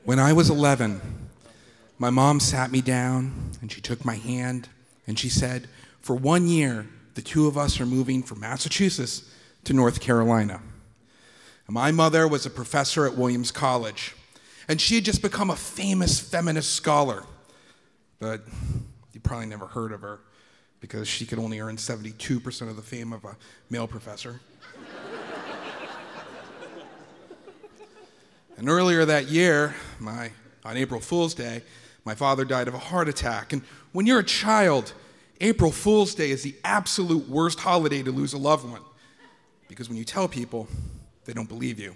When I was 11, my mom sat me down and she took my hand and she said, for 1 year, the two of us are moving from Massachusetts to North Carolina. My mother was a professor at Williams College, and she had just become a famous feminist scholar. But you probably never heard of her because she could only earn 72% of the fame of a male professor. And earlier that year, on April Fool's Day, my father died of a heart attack. And when you're a child, April Fool's Day is the absolute worst holiday to lose a loved one. Because when you tell people, they don't believe you.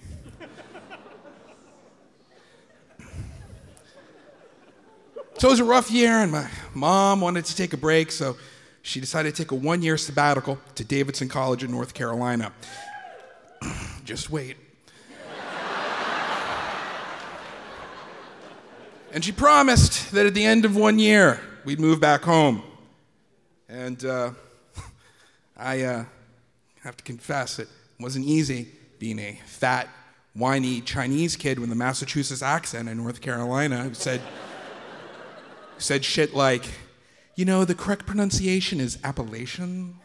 So it was a rough year, and my mom wanted to take a break, so she decided to take a 1-year sabbatical to Davidson College in North Carolina. Just wait. And she promised that at the end of 1 year, we'd move back home. And I have to confess, it wasn't easy being a fat, whiny Chinese kid with a Massachusetts accent in North Carolina who said shit like, you know, the correct pronunciation is Appalachian.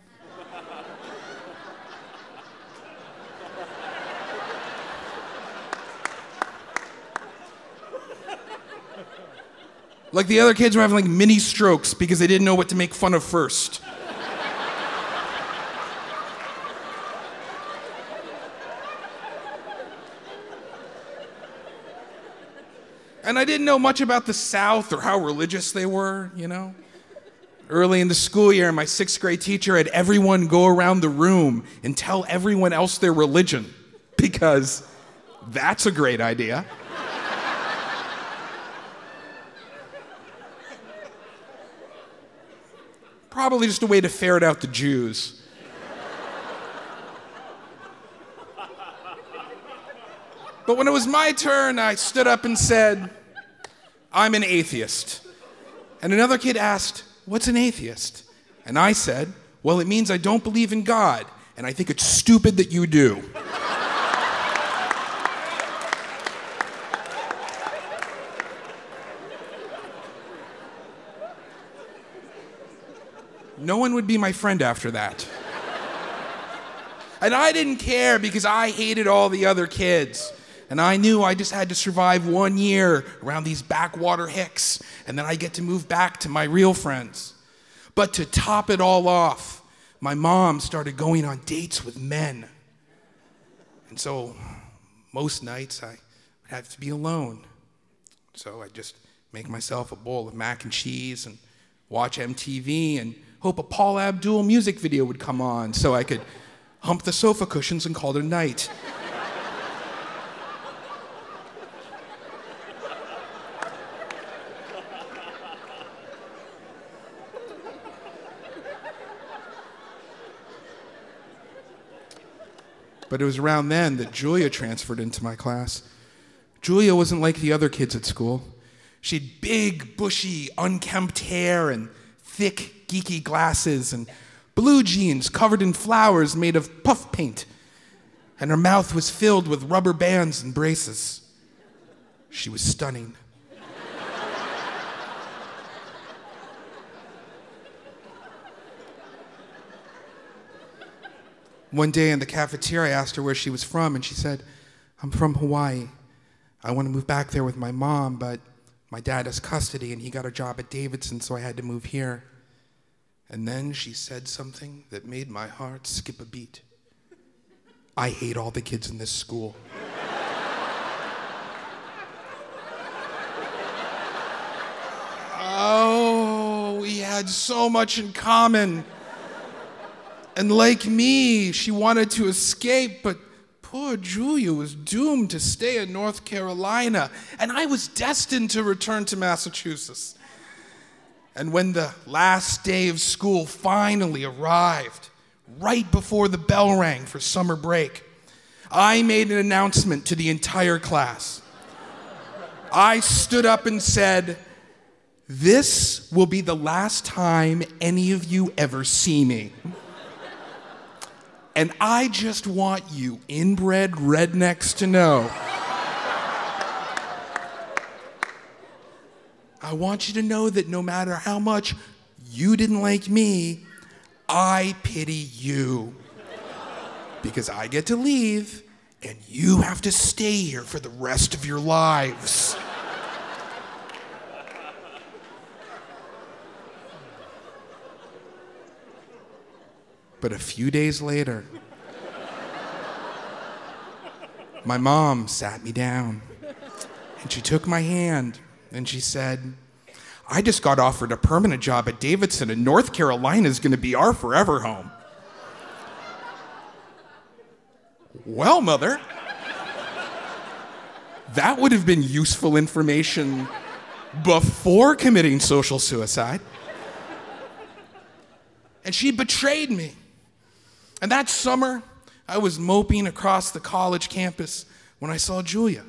Like the other kids were having like mini strokes because they didn't know what to make fun of first. And I didn't know much about the South or how religious they were, you know? Early in the school year, my 6th grade teacher had everyone go around the room and tell everyone else their religion, because that's a great idea. Probably just a way to ferret out the Jews. But when it was my turn, I stood up and said, I'm an atheist. And another kid asked, what's an atheist? And I said, well, it means I don't believe in God, and I think it's stupid that you do. No one would be my friend after that. And I didn't care because I hated all the other kids. And I knew I just had to survive 1 year around these backwater hicks, and then I get to move back to my real friends. But to top it all off, my mom started going on dates with men. And so most nights I would have to be alone. So I'd just make myself a bowl of mac and cheese and watch MTV and hope a Paul Abdul music video would come on so I could hump the sofa cushions and call it a night. But it was around then that Julia transferred into my class. Julia wasn't like the other kids at school. She had big, bushy, unkempt hair and thick, geeky glasses and blue jeans covered in flowers made of puff paint. And her mouth was filled with rubber bands and braces. She was stunning. One day in the cafeteria, I asked her where she was from, and she said, I'm from Hawaii. I want to move back there with my mom, but my dad has custody, and he got a job at Davidson, so I had to move here. And then she said something that made my heart skip a beat. I hate all the kids in this school. Oh, we had so much in common. And like me, she wanted to escape, but poor Julia was doomed to stay in North Carolina, and I was destined to return to Massachusetts. And when the last day of school finally arrived, right before the bell rang for summer break, I made an announcement to the entire class. I stood up and said, this will be the last time any of you ever see me. And I just want you inbred rednecks to know I want you to know that no matter how much you didn't like me, I pity you. Because I get to leave, and you have to stay here for the rest of your lives. But a few days later, my mom sat me down, and she took my hand, and she said, I just got offered a permanent job at Davidson, and North Carolina is going to be our forever home. Well, Mother, that would have been useful information before committing social suicide. And she betrayed me. And that summer, I was moping across the college campus when I saw Julia.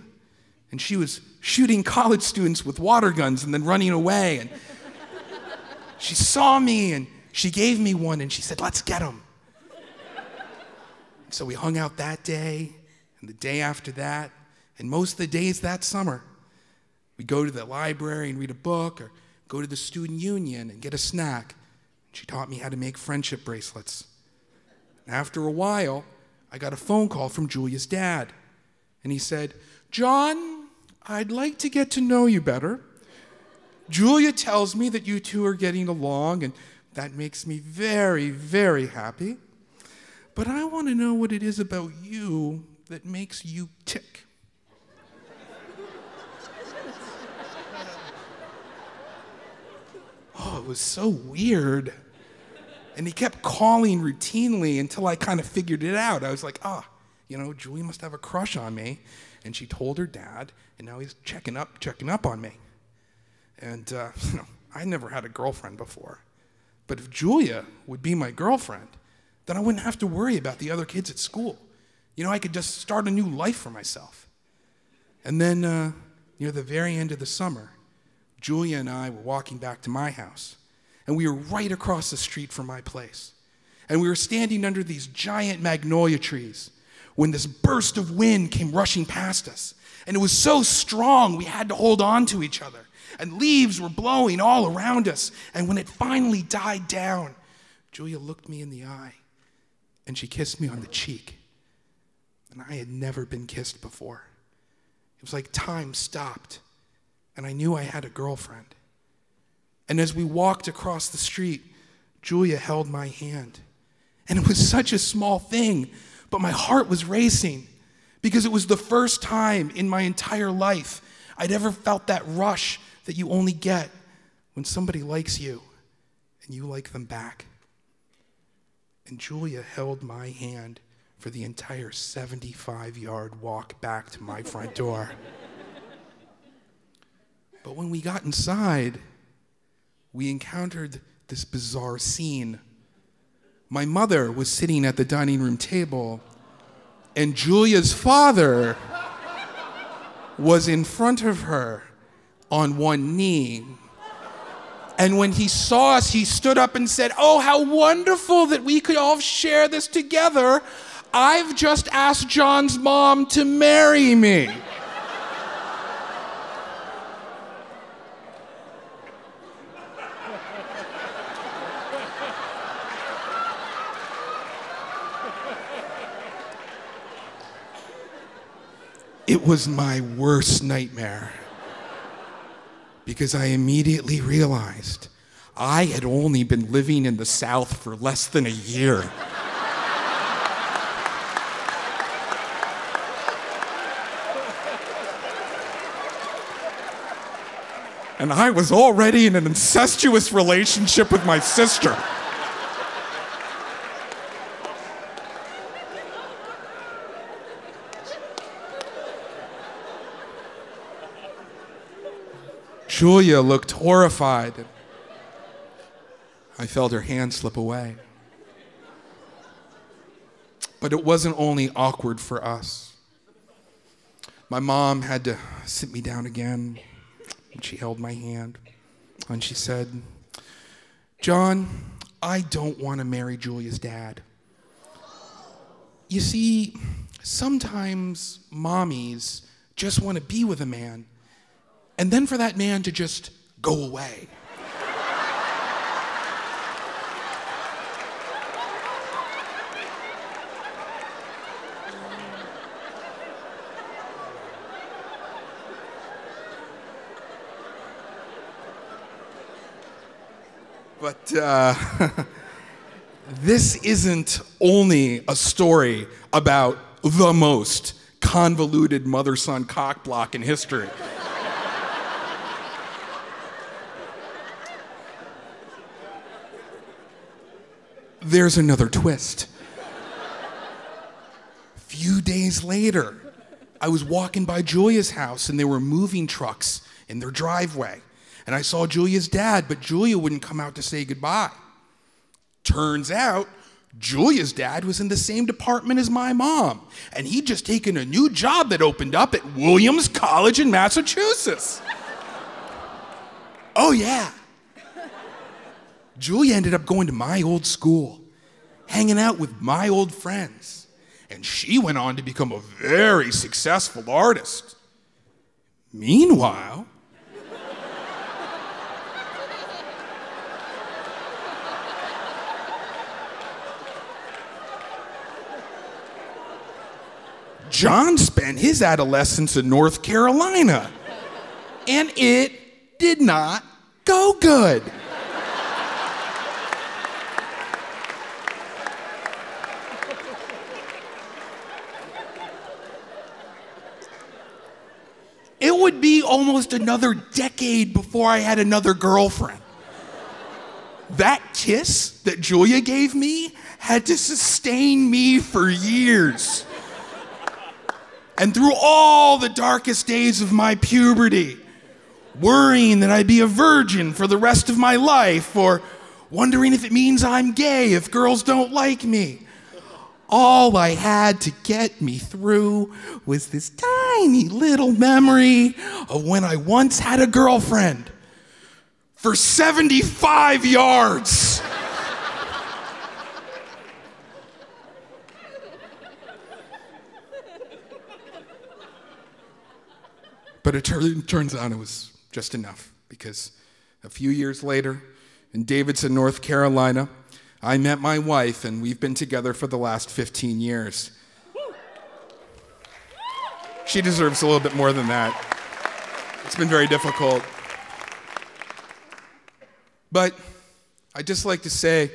And she was shooting college students with water guns and then running away. And she saw me and she gave me one and she said, let's get him. So we hung out that day and the day after that. And most of the days that summer, we'd go to the library and read a book or go to the student union and get a snack. She taught me how to make friendship bracelets. After a while, I got a phone call from Julia's dad. And he said, John, I'd like to get to know you better. Julia tells me that you two are getting along, and that makes me very, very happy. But I want to know what it is about you that makes you tick. Oh, it was so weird. And he kept calling routinely until I kind of figured it out. I was like, Julie must have a crush on me. And she told her dad, and now he's checking up on me. And, I never had a girlfriend before. But if Julia would be my girlfriend, then I wouldn't have to worry about the other kids at school. I could just start a new life for myself. And then, near the very end of the summer, Julia and I were walking back to my house. And we were right across the street from my place. And we were standing under these giant magnolia trees when this burst of wind came rushing past us. And it was so strong, we had to hold on to each other. And leaves were blowing all around us. And when it finally died down, Julia looked me in the eye, and she kissed me on the cheek. And I had never been kissed before. It was like time stopped, and I knew I had a girlfriend. And as we walked across the street, Julia held my hand. And it was such a small thing, but my heart was racing because it was the first time in my entire life I'd ever felt that rush that you only get when somebody likes you and you like them back. And Julia held my hand for the entire 75-yard walk back to my front door. But when we got inside, we encountered this bizarre scene. My mother was sitting at the dining room table, and Julia's father was in front of her on one knee. And when he saw us, he stood up and said, "Oh, how wonderful that we could all share this together. I've just asked John's mom to marry me." It was my worst nightmare because I immediately realized I had only been living in the South for less than a year. And I was already in an incestuous relationship with my sister. Julia looked horrified. I felt her hand slip away. But it wasn't only awkward for us. My mom had to sit me down again, and she held my hand, and she said, "John, I don't want to marry Julia's dad. You see, sometimes mommies just want to be with a man, and then for that man to just go away. But this isn't only a story about the most convoluted mother-son cockblock in history. There's another twist. A few days later, I was walking by Julia's house and there were moving trucks in their driveway. And I saw Julia's dad, but Julia wouldn't come out to say goodbye. Turns out, Julia's dad was in the same department as my mom, and he'd just taken a new job that opened up at Williams College in Massachusetts. Oh yeah. Julia ended up going to my old school, hanging out with my old friends, and she went on to become a very successful artist. Meanwhile, John spent his adolescence in North Carolina, and it did not go good. It would be almost another decade before I had another girlfriend. That kiss that Julia gave me had to sustain me for years. And through all the darkest days of my puberty, worrying that I'd be a virgin for the rest of my life, or wondering if it means I'm gay if girls don't like me, all I had to get me through was this tiny little memory of when I once had a girlfriend for 75 yards. But it turns out it was just enough, because a few years later, in Davidson, North Carolina, I met my wife, and we've been together for the last 15 years. She deserves a little bit more than that. It's been very difficult. But I'd just like to say,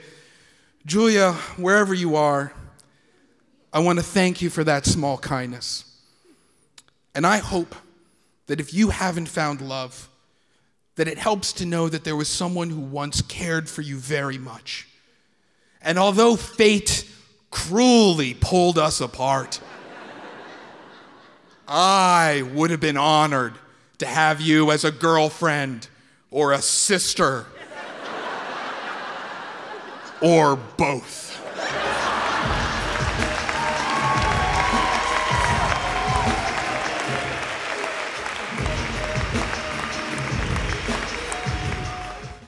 Julia, wherever you are, I want to thank you for that small kindness. And I hope that if you haven't found love, that it helps to know that there was someone who once cared for you very much. And although fate cruelly pulled us apart, I would have been honored to have you as a girlfriend or a sister or both.